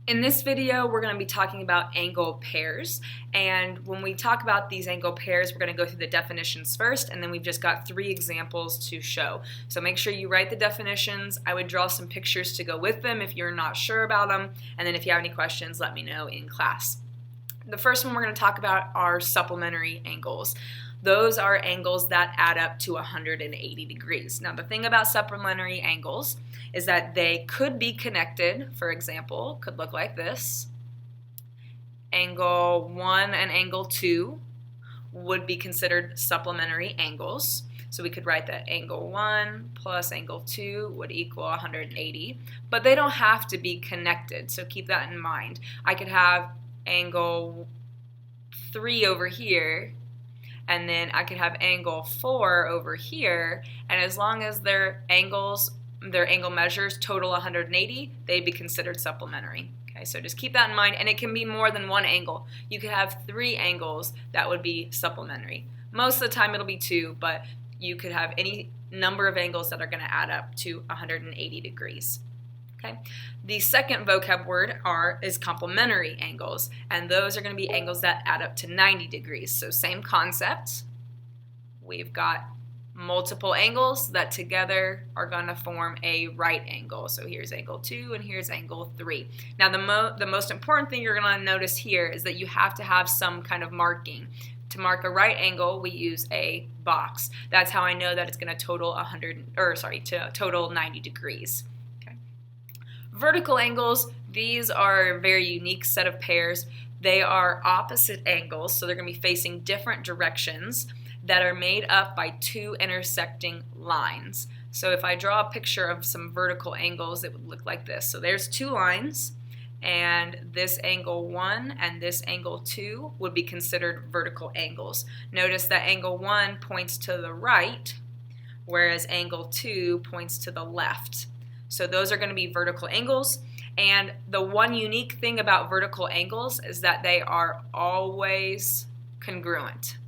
In this video, we're going to be talking about angle pairs, and when we talk about these angle pairs, we're going to go through the definitions first, and then we've just got 3 examples to show. So make sure you write the definitions. I would draw some pictures to go with them if you're not sure about them, and then if you have any questions, let me know in class. The first one we're going to talk about are supplementary angles. Those are angles that add up to 180 degrees. Now the thing about supplementary angles is that they could be connected. For example, could look like this. Angle 1 and angle 2 would be considered supplementary angles. So we could write that angle 1 plus angle 2 would equal 180, but they don't have to be connected, so keep that in mind. I could have angle 3 over here, and then I could have angle 4 over here, and as long as their angle measures total 180, they'd be considered supplementary. Okay, so just keep that in mind, and it can be more than one angle. You could have 3 angles that would be supplementary. Is of the time it'll be 2, but you could have any number of angles that are going to add up to 180 degrees. Okay. The second vocab word is complementary angles, and those are going to be angles that add up to 90 degrees. So same concept. We've got multiple angles that together are going to form a right angle. So here's angle 2 and here's angle 3. Now the most important thing you're going to notice here is that you have to have some kind of marking. To mark a right angle, we use a box. That's how I know that it's going to total total 90 degrees. Vertical angles, these are a very unique set of pairs. They are opposite angles, so they're going to be facing different directions that are made up by 2 intersecting lines. So if I draw a picture of some vertical angles, it would look like this. So there's 2 lines, and this angle 1 and this angle 2 would be considered vertical angles. Notice that angle 1 points to the right, whereas angle 2 points to the left. So those are going to be vertical angles, and the one unique thing about vertical angles is that they are always congruent.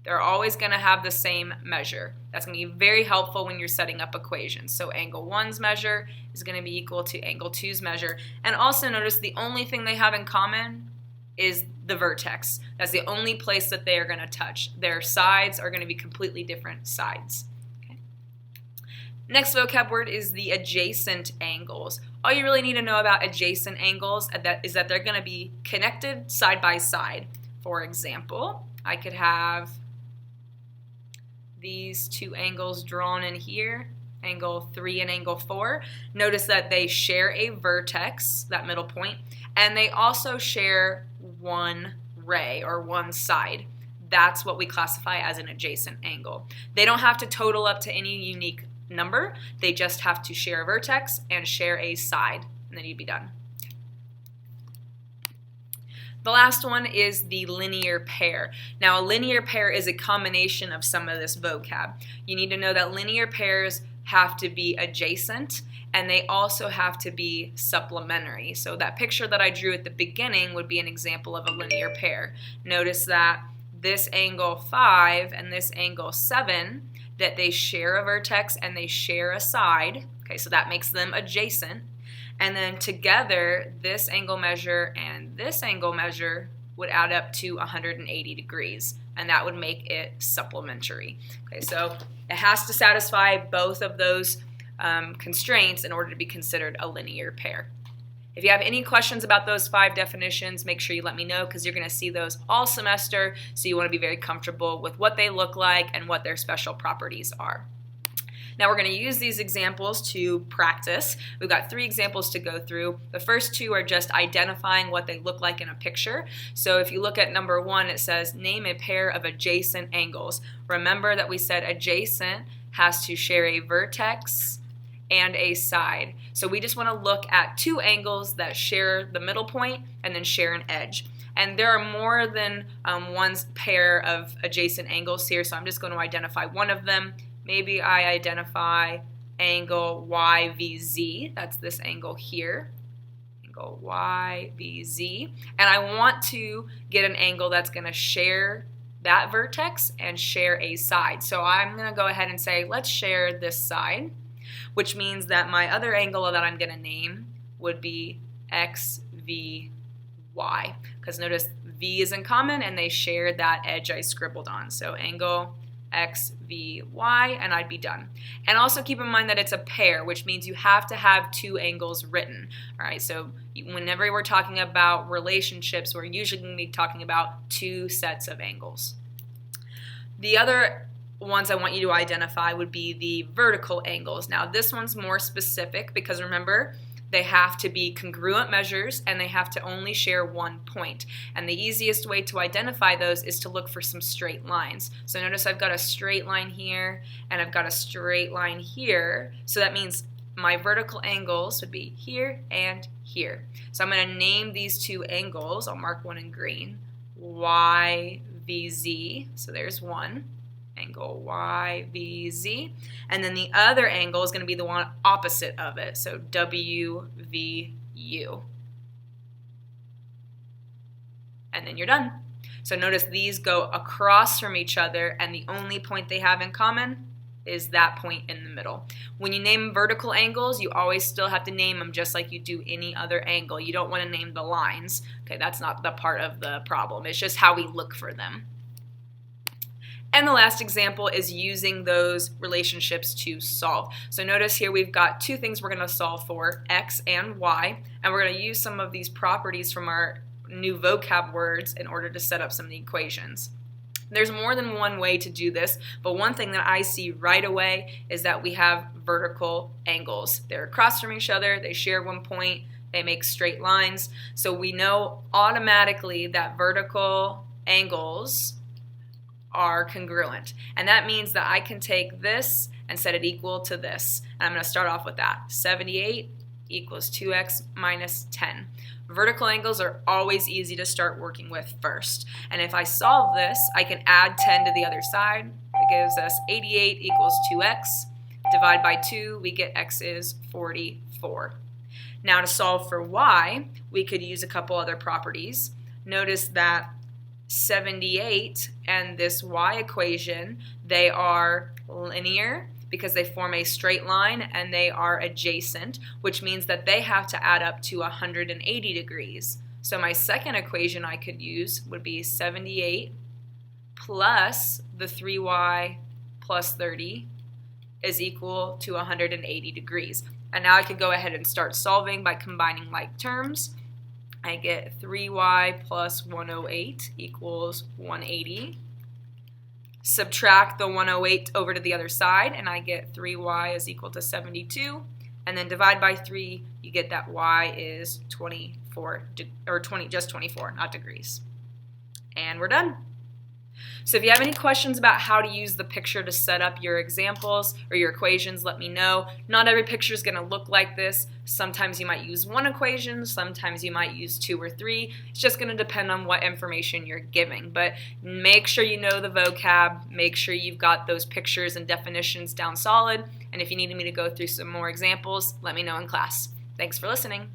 They're always going to have the same measure. That's going to be very helpful when you're setting up equations. So angle 1's measure is going to be equal to angle 2's measure. And also notice the only thing they have in common is the vertex. That's the only place that they are going to touch. Their sides are going to be completely different sides. Next vocab word is the adjacent angles. All you really need to know about adjacent angles is that they're going to be connected side by side. For example, I could have these 2 angles drawn in here, angle 3 and angle 4. Notice that they share a vertex, that middle point, and they also share one ray or one side. That's what we classify as an adjacent angle. They don't have to total up to any unique number. They just have to share a vertex and share a side, and then you'd be done. The last one is the linear pair. Now a linear pair is a combination of some of this vocab. You need to know that linear pairs have to be adjacent, and they also have to be supplementary. So that picture that I drew at the beginning would be an example of a linear pair. Notice that this angle 5 and this angle 7, that they share a vertex and they share a side. Okay, so that makes them adjacent. And then together, this angle measure and this angle measure would add up to 180 degrees, and that would make it supplementary. Okay, so it has to satisfy both of those constraints in order to be considered a linear pair. If you have any questions about those 5 definitions, make sure you let me know, because you're going to see those all semester, so you want to be very comfortable with what they look like and what their special properties are. Now we're going to use these examples to practice. We've got 3 examples to go through. The first 2 are just identifying what they look like in a picture. So if you look at number 1, it says name a pair of adjacent angles. Remember that we said adjacent has to share a vertex and a side. So we just want to look at 2 angles that share the middle point and then share an edge. And there are more than one pair of adjacent angles here, so I'm just going to identify one of them. Maybe I identify angle YVZ. That's this angle here. Angle YVZ. And I want to get an angle that's going to share that vertex and share a side. So I'm going to go ahead and say, let's share this side, which means that my other angle that I'm going to name would be XVZ. v, y. Because notice v is in common and they share that edge I scribbled on. So angle x, v, y, and I'd be done. And also keep in mind that it's a pair, which means you have to have two angles written. All right, so whenever we're talking about relationships, we're usually going to be talking about two sets of angles. The other ones I want you to identify would be the vertical angles. Now this one's more specific because remember, they have to be congruent measures and they have to only share one point. And the easiest way to identify those is to look for some straight lines. So notice I've got a straight line here and I've got a straight line here. So that means my vertical angles would be here and here. So I'm going to name these two angles. I'll mark one in green. Y, V, Z. So there's one. Angle Y, V, Z. And then the other angle is going to be the one opposite of it. So W, V, U. And then you're done. So notice these go across from each other and the only point they have in common is that point in the middle. When you name vertical angles, you always still have to name them just like you do any other angle. You don't want to name the lines. Okay, that's not the part of the problem. It's just how we look for them. And the last example is using those relationships to solve. So notice here we've got two things we're going to solve for, x and y, and we're going to use some of these properties from our new vocab words in order to set up some of the equations. There's more than one way to do this, but one thing that I see right away is that we have vertical angles. They're across from each other, they share one point, they make straight lines, so we know automatically that vertical angles are congruent. And that means that I can take this and set it equal to this. And I'm going to start off with that. 78 equals 2x minus 10. Vertical angles are always easy to start working with first. And if I solve this, I can add 10 to the other side. It gives us 88 equals 2x. Divide by 2, we get x is 44. Now to solve for y, we could use a couple other properties. Notice that 78 and this y equation, they are linear because they form a straight line and they are adjacent, which means that they have to add up to 180 degrees. So my second equation I could use would be 78 plus the 3y plus 30 is equal to 180 degrees. And now I could go ahead and start solving by combining like terms. I get 3y plus 108 equals 180. Subtract the 108 over to the other side, and I get 3y is equal to 72. And then divide by 3, you get that y is 24, or 20, just 24, not degrees. And we're done. So if you have any questions about how to use the picture to set up your examples or your equations, let me know. Not every picture is going to look like this. Sometimes you might use one equation, sometimes you might use 2 or 3. It's just going to depend on what information you're giving. But make sure you know the vocab, make sure you've got those pictures and definitions down solid, and if you need me to go through some more examples, let me know in class. Thanks for listening.